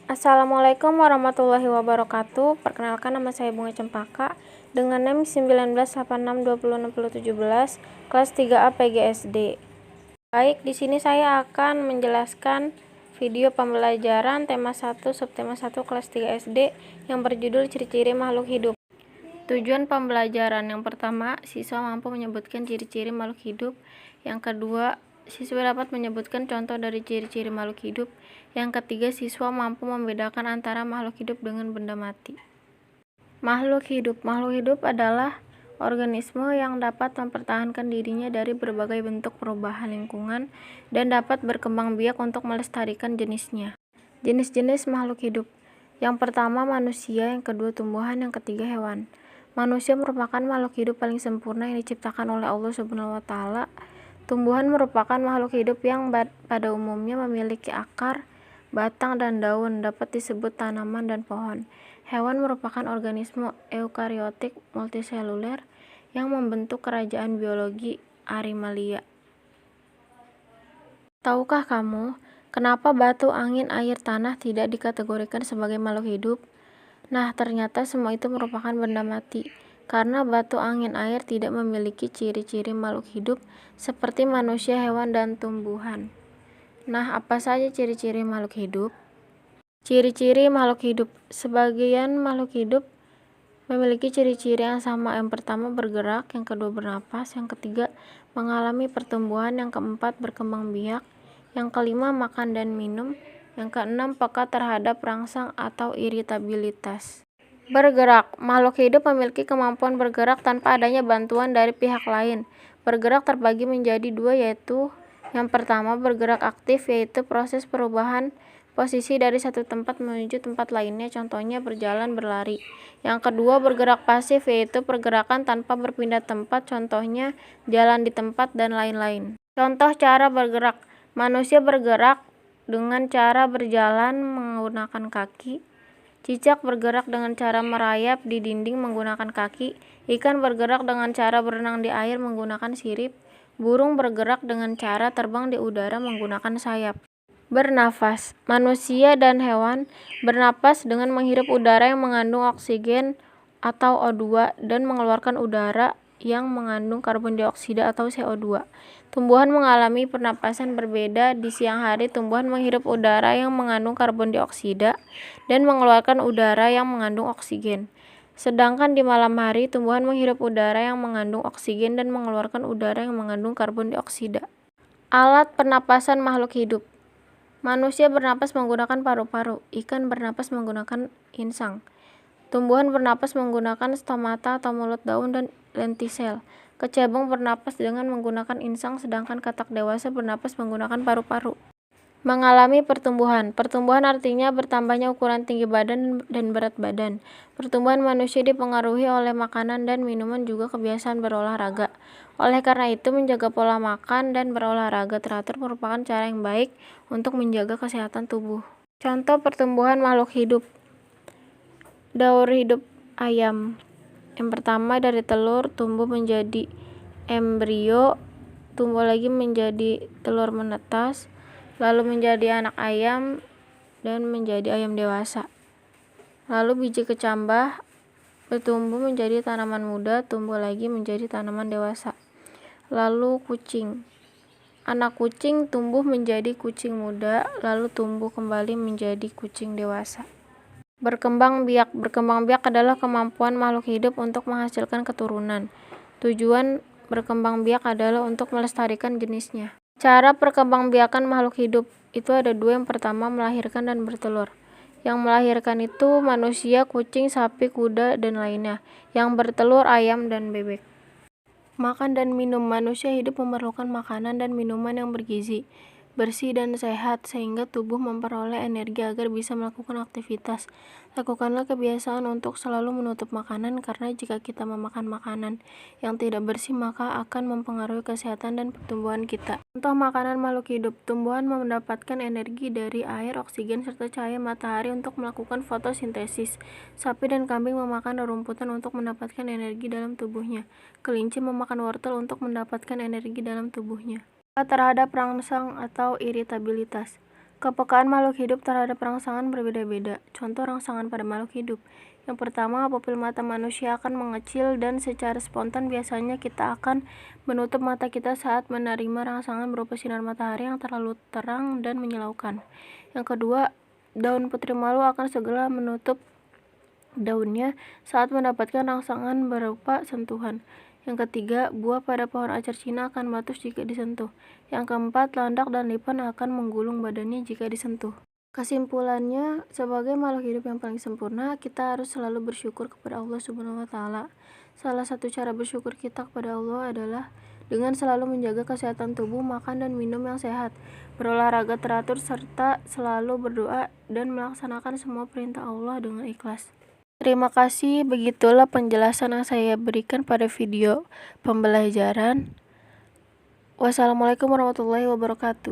Assalamualaikum warahmatullahi wabarakatuh. Perkenalkan, nama saya Bunga Cempaka dengan NIM 1986206017 kelas 3A PGSD. Baik, di sini saya akan menjelaskan video pembelajaran tema 1 subtema 1 kelas 3 SD yang berjudul ciri-ciri makhluk hidup. Tujuan pembelajaran yang pertama, siswa mampu menyebutkan ciri-ciri makhluk hidup. Yang kedua, siswa dapat menyebutkan contoh dari ciri-ciri makhluk hidup. Yang ketiga, siswa mampu membedakan antara makhluk hidup dengan benda mati. Makhluk hidup adalah organisme yang dapat mempertahankan dirinya dari berbagai bentuk perubahan lingkungan dan dapat berkembang biak untuk melestarikan jenisnya. Jenis-jenis makhluk hidup. Yang pertama, manusia. Yang kedua, tumbuhan. Yang ketiga, hewan. Manusia merupakan makhluk hidup paling sempurna yang diciptakan oleh Allah Subhanahu wa Ta'ala. Tumbuhan merupakan makhluk hidup yang pada umumnya memiliki akar, batang, dan daun, dapat disebut tanaman dan pohon. Hewan merupakan organisme eukariotik multiseluler yang membentuk kerajaan biologi Animalia. Tahukah kamu kenapa batu, angin, air, tanah tidak dikategorikan sebagai makhluk hidup? Nah, ternyata semua itu merupakan benda mati, karena batu, angin, air tidak memiliki ciri-ciri makhluk hidup seperti manusia, hewan, dan tumbuhan. Nah, apa saja ciri-ciri makhluk hidup? Ciri-ciri makhluk hidup. Sebagian makhluk hidup memiliki ciri-ciri yang sama. Yang pertama, bergerak. Yang kedua, bernapas. Yang ketiga, mengalami pertumbuhan. Yang keempat, berkembang biak. Yang kelima, makan dan minum. Yang keenam, peka terhadap rangsang atau iritabilitas. Bergerak. Makhluk hidup memiliki kemampuan bergerak tanpa adanya bantuan dari pihak lain. Bergerak terbagi menjadi dua, yaitu yang pertama, bergerak aktif, yaitu proses perubahan posisi dari satu tempat menuju tempat lainnya, contohnya berjalan, berlari. Yang kedua, bergerak pasif, yaitu pergerakan tanpa berpindah tempat, contohnya jalan di tempat dan lain-lain. Contoh cara bergerak. Manusia bergerak dengan cara berjalan menggunakan kaki. Cicak bergerak dengan cara merayap di dinding menggunakan kaki. Ikan bergerak dengan cara berenang di air menggunakan sirip. Burung bergerak dengan cara terbang di udara menggunakan sayap. Bernafas. Manusia dan hewan bernapas dengan menghirup udara yang mengandung oksigen atau O2 dan mengeluarkan udara yang mengandung karbon dioksida atau CO2. Tumbuhan mengalami pernapasan berbeda. Di siang hari, tumbuhan menghirup udara yang mengandung karbon dioksida dan mengeluarkan udara yang mengandung oksigen. Sedangkan di malam hari, tumbuhan menghirup udara yang mengandung oksigen dan mengeluarkan udara yang mengandung karbon dioksida. Alat pernapasan makhluk hidup. Manusia bernapas menggunakan paru-paru. Ikan bernapas menggunakan insang. Tumbuhan bernapas menggunakan stomata atau mulut daun dan lentisel. Kecebong bernapas dengan menggunakan insang, sedangkan katak dewasa bernapas menggunakan paru-paru. Mengalami pertumbuhan. Pertumbuhan artinya bertambahnya ukuran tinggi badan dan berat badan. Pertumbuhan manusia dipengaruhi oleh makanan dan minuman, juga kebiasaan berolahraga. Oleh karena itu, menjaga pola makan dan berolahraga teratur merupakan cara yang baik untuk menjaga kesehatan tubuh. Contoh pertumbuhan makhluk hidup. Daur hidup ayam. Yang pertama, dari telur tumbuh menjadi embrio, tumbuh lagi menjadi telur menetas, lalu menjadi anak ayam dan menjadi ayam dewasa. Lalu biji kecambah bertumbuh menjadi tanaman muda, tumbuh lagi menjadi tanaman dewasa. Lalu kucing. Anak kucing tumbuh menjadi kucing muda, lalu tumbuh kembali menjadi kucing dewasa. Berkembang biak. Berkembang biak adalah kemampuan makhluk hidup untuk menghasilkan keturunan. Tujuan berkembang biak adalah untuk melestarikan jenisnya. Cara perkembangbiakan makhluk hidup itu ada dua. Yang pertama, melahirkan dan bertelur. Yang melahirkan itu manusia, kucing, sapi, kuda, dan lainnya. Yang bertelur ayam dan bebek. Makan dan minum. Manusia hidup memerlukan makanan dan minuman yang bergizi, bersih, dan sehat sehingga tubuh memperoleh energi agar bisa melakukan aktivitas. Lakukanlah kebiasaan untuk selalu menutup makanan, karena jika kita memakan makanan yang tidak bersih maka akan mempengaruhi kesehatan dan pertumbuhan kita. Contoh makanan makhluk hidup. Tumbuhan mendapatkan energi dari air, oksigen, serta cahaya matahari untuk melakukan fotosintesis. Sapi dan kambing memakan rumputan untuk mendapatkan energi dalam tubuhnya. Kelinci memakan wortel untuk mendapatkan energi dalam tubuhnya. Terhadap rangsang atau iritabilitas. Kepekaan makhluk hidup terhadap rangsangan berbeda-beda. Contoh rangsangan pada makhluk hidup. Yang pertama, pupil mata manusia akan mengecil dan secara spontan biasanya kita akan menutup mata kita saat menerima rangsangan berupa sinar matahari yang terlalu terang dan menyilaukan. Yang kedua, daun putri malu akan segera menutup daunnya saat mendapatkan rangsangan berupa sentuhan. Yang ketiga, buah pada pohon acar Cina akan meletus jika disentuh. Yang keempat, landak dan lipan akan menggulung badannya jika disentuh. Kesimpulannya, sebagai makhluk hidup yang paling sempurna, kita harus selalu bersyukur kepada Allah Subhanahu wa Ta'ala. Salah satu cara bersyukur kita kepada Allah adalah dengan selalu menjaga kesehatan tubuh, makan dan minum yang sehat, berolahraga teratur, serta selalu berdoa dan melaksanakan semua perintah Allah dengan ikhlas. Terima kasih, begitulah penjelasan yang saya berikan pada video pembelajaran. Wassalamualaikum warahmatullahi wabarakatuh.